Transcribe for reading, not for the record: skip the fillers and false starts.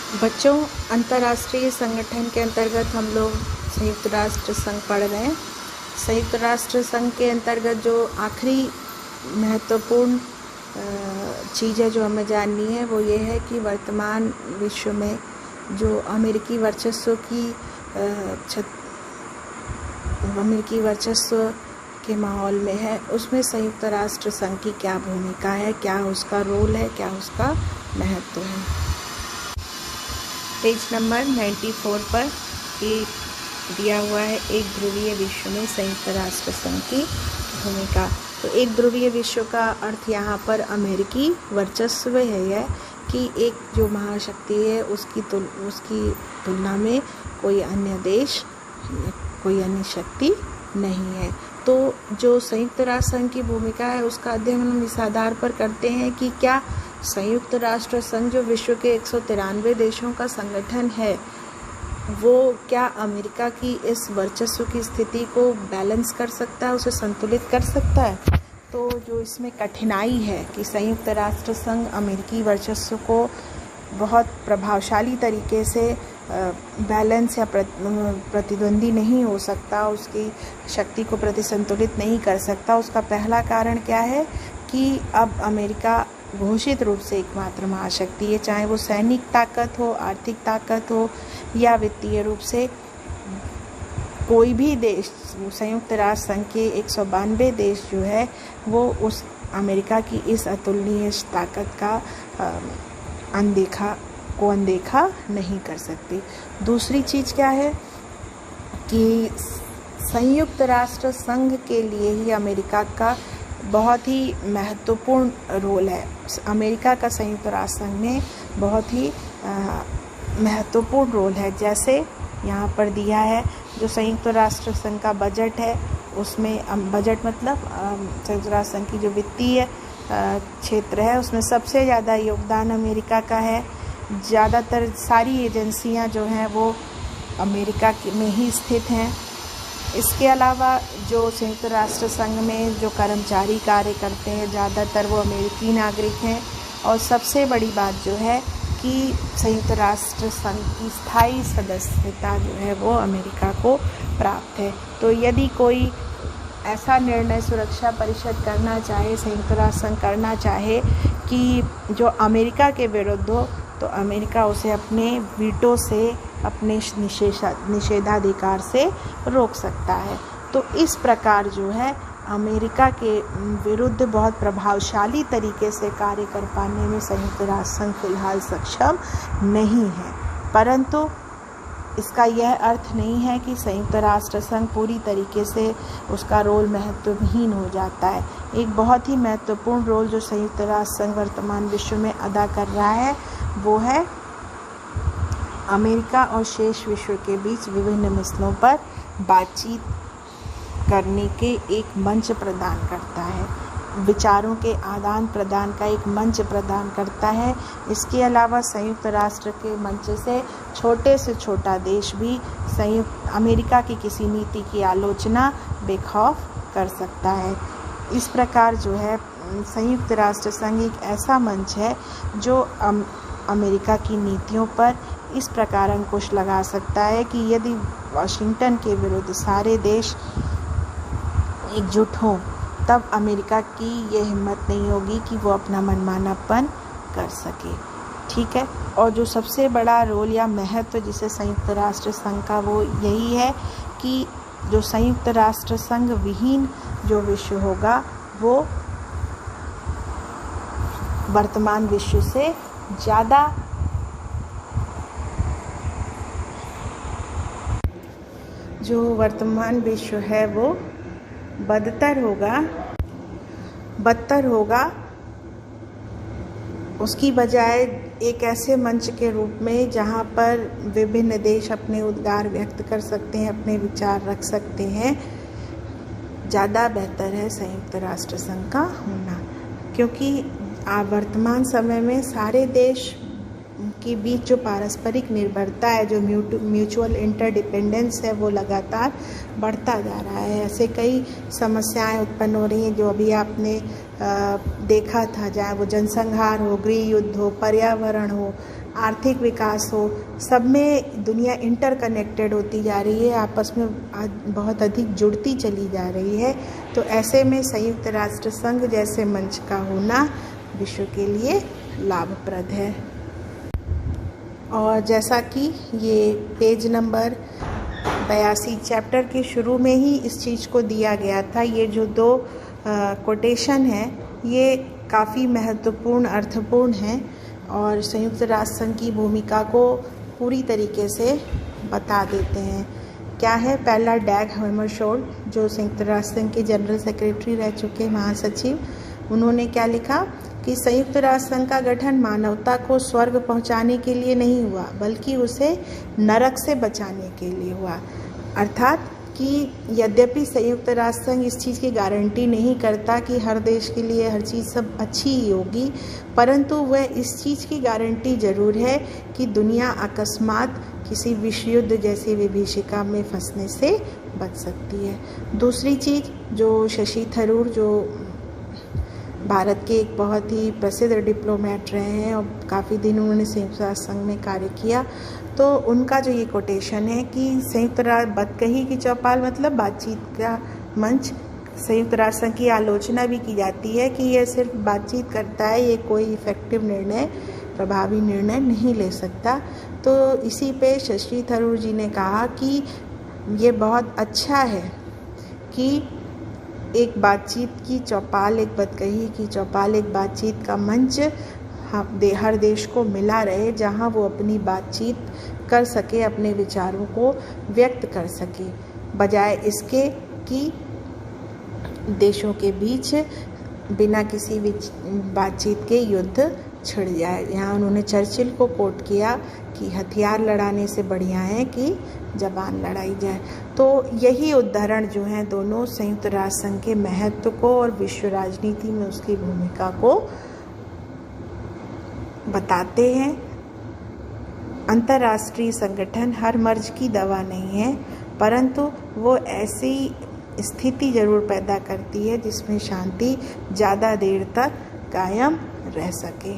बच्चों, अंतर्राष्ट्रीय संगठन के अंतर्गत हम लोग संयुक्त राष्ट्र संघ पढ़ रहे हैं। संयुक्त राष्ट्र संघ के अंतर्गत जो आखिरी महत्वपूर्ण चीज़ है जो हमें जाननी है वो ये है कि वर्तमान विश्व में जो अमेरिकी वर्चस्व के माहौल में है, उसमें संयुक्त राष्ट्र संघ की क्या भूमिका है, क्या उसका रोल है, क्या उसका महत्व है। पेज नंबर 94 पर ये दिया हुआ है एक ध्रुवीय विश्व में संयुक्त राष्ट्र संघ की भूमिका। तो एक ध्रुवीय विश्व का अर्थ यहाँ पर अमेरिकी वर्चस्व है यह कि एक जो महाशक्ति है उसकी तुलना में कोई अन्य देश, कोई अन्य शक्ति नहीं है। तो जो संयुक्त राष्ट्र संघ की भूमिका है उसका अध्ययन हम इस आधार पर करते हैं कि क्या संयुक्त राष्ट्र संघ जो विश्व के 193 देशों का संगठन है वो क्या अमेरिका की इस वर्चस्व की स्थिति को बैलेंस कर सकता है, उसे संतुलित कर सकता है। तो जो इसमें कठिनाई है कि संयुक्त राष्ट्र संघ अमेरिकी वर्चस्व को बहुत प्रभावशाली तरीके से बैलेंस या प्रतिद्वंदी नहीं हो सकता, उसकी शक्ति को प्रतिसंतुलित नहीं कर सकता। उसका पहला कारण क्या है कि अब अमेरिका घोषित रूप से एकमात्र महाशक्ति है, चाहे वो सैनिक ताकत हो, आर्थिक ताकत हो या वित्तीय रूप से। कोई भी देश संयुक्त राष्ट्र संघ के 192 देश जो है वो उस अमेरिका की इस अतुलनीय ताकत का अनदेखा नहीं कर सकती। दूसरी चीज़ क्या है कि संयुक्त राष्ट्र संघ के लिए ही अमेरिका का बहुत ही महत्वपूर्ण रोल है। अमेरिका का संयुक्त राष्ट्र संघ में बहुत ही महत्वपूर्ण रोल है। जैसे यहाँ पर दिया है जो संयुक्त राष्ट्र संघ का बजट है, उसमें बजट मतलब संयुक्त राष्ट्र संघ की जो वित्तीय क्षेत्र है उसमें सबसे ज़्यादा योगदान अमेरिका का है। ज़्यादातर सारी एजेंसियाँ जो हैं वो अमेरिका में ही स्थित हैं। इसके अलावा जो संयुक्त राष्ट्र संघ में जो कर्मचारी कार्य करते हैं ज़्यादातर वो अमेरिकी नागरिक हैं। और सबसे बड़ी बात जो है कि संयुक्त राष्ट्र संघ की स्थायी सदस्यता जो है वो अमेरिका को प्राप्त है। तो यदि कोई ऐसा निर्णय सुरक्षा परिषद करना चाहे, संयुक्त राष्ट्र संघ करना चाहे कि जो अमेरिका के विरुद्ध हो, तो अमेरिका उसे अपने वीटो से, अपने निषेधाधिकार से रोक सकता है। तो इस प्रकार जो है अमेरिका के विरुद्ध बहुत प्रभावशाली तरीके से कार्य कर पाने में संयुक्त राष्ट्र संघ फिलहाल सक्षम नहीं है। परंतु इसका यह अर्थ नहीं है कि संयुक्त राष्ट्र संघ पूरी तरीके से उसका रोल महत्वहीन हो जाता है। एक बहुत ही महत्वपूर्ण रोल जो संयुक्त राष्ट्र संघ वर्तमान विश्व में अदा कर रहा है वो है अमेरिका और शेष विश्व के बीच विभिन्न मसलों पर बातचीत करने के एक मंच प्रदान करता है, विचारों के आदान प्रदान का एक मंच प्रदान करता है। इसके अलावा संयुक्त राष्ट्र के मंच से छोटे से छोटा देश भी अमेरिका की किसी नीति की आलोचना बेखौफ कर सकता है। इस प्रकार जो है संयुक्त राष्ट्र संघ एक ऐसा मंच है जो अमेरिका की नीतियों पर इस प्रकार अंकुश लगा सकता है कि यदि वाशिंगटन के विरुद्ध सारे देश एकजुट हों तब अमेरिका की ये हिम्मत नहीं होगी कि वो अपना मनमानापन कर सके। ठीक है। और जो सबसे बड़ा रोल या महत्व जिसे संयुक्त राष्ट्र संघ का वो यही है कि जो संयुक्त राष्ट्र संघ विहीन जो विश्व होगा वो वर्तमान विश्व से ज़्यादा जो वर्तमान विश्व है वो बदतर होगा उसकी बजाय एक ऐसे मंच के रूप में जहाँ पर विभिन्न देश अपने उद्गार व्यक्त कर सकते हैं, अपने विचार रख सकते हैं, ज़्यादा बेहतर है संयुक्त राष्ट्र संघ का होना। क्योंकि वर्तमान समय में सारे देश के बीच जो पारस्परिक निर्भरता है, जो म्यूचुअल इंटरडिपेंडेंस है वो लगातार बढ़ता जा रहा है। ऐसे कई समस्याएं उत्पन्न हो रही हैं जो अभी आपने देखा था, चाहे वो जनसंहार हो, गृह युद्ध हो, पर्यावरण हो, आर्थिक विकास हो, सब में दुनिया इंटरकनेक्टेड होती जा रही है, आपस में बहुत अधिक जुड़ती चली जा रही है। तो ऐसे में संयुक्त राष्ट्र संघ जैसे मंच का होना विश्व के लिए लाभप्रद है। और जैसा कि ये पेज नंबर 82 चैप्टर के शुरू में ही इस चीज़ को दिया गया था, ये जो 2 कोटेशन है ये काफ़ी महत्वपूर्ण अर्थपूर्ण हैं और संयुक्त राष्ट्र संघ की भूमिका को पूरी तरीके से बता देते हैं। क्या है? पहला, डैग हैमरशोल्ड जो संयुक्त राष्ट्र संघ के जनरल सेक्रेटरी रह चुके महासचिव, उन्होंने क्या लिखा कि संयुक्त राष्ट्र संघ का गठन मानवता को स्वर्ग पहुंचाने के लिए नहीं हुआ, बल्कि उसे नरक से बचाने के लिए हुआ। अर्थात कि यद्यपि संयुक्त राष्ट्र संघ इस चीज़ की गारंटी नहीं करता कि हर देश के लिए हर चीज़ सब अच्छी ही होगी, परंतु वह इस चीज़ की गारंटी ज़रूर है कि दुनिया अकस्मात किसी विश्व युद्ध जैसी विभीषिका में फंसने से बच सकती है। दूसरी चीज़, जो शशि थरूर जो भारत के एक बहुत ही प्रसिद्ध डिप्लोमेट रहे हैं और काफ़ी दिन उन्होंने संयुक्त राष्ट्र संघ में कार्य किया, तो उनका जो ये कोटेशन है कि संयुक्त राष्ट्र बदकही की चौपाल मतलब बातचीत का मंच, संयुक्त राष्ट्र संघ की आलोचना भी की जाती है कि यह सिर्फ बातचीत करता है, ये कोई इफ़ेक्टिव निर्णय, प्रभावी निर्णय नहीं ले सकता। तो इसी पे शशि थरूर जी ने कहा कि ये बहुत अच्छा है कि एक बातचीत की चौपाल, एक बदकही की चौपाल, एक बातचीत का मंच हर देश को मिला रहे, जहां वो अपनी बातचीत कर सके, अपने विचारों को व्यक्त कर सके, बजाय इसके कि देशों के बीच बिना किसी बातचीत के युद्ध छिड़ जाए। यहाँ उन्होंने चर्चिल को कोट किया कि हथियार लड़ाने से बढ़िया है कि जबान लड़ाई जाए। तो यही उदाहरण जो हैं दोनों संयुक्त राष्ट्र संघ के महत्व को और विश्व राजनीति में उसकी भूमिका को बताते हैं। अंतर्राष्ट्रीय संगठन हर मर्ज की दवा नहीं है, परंतु वो ऐसी स्थिति जरूर पैदा करती है जिसमें शांति ज़्यादा देर तक कायम रह सके।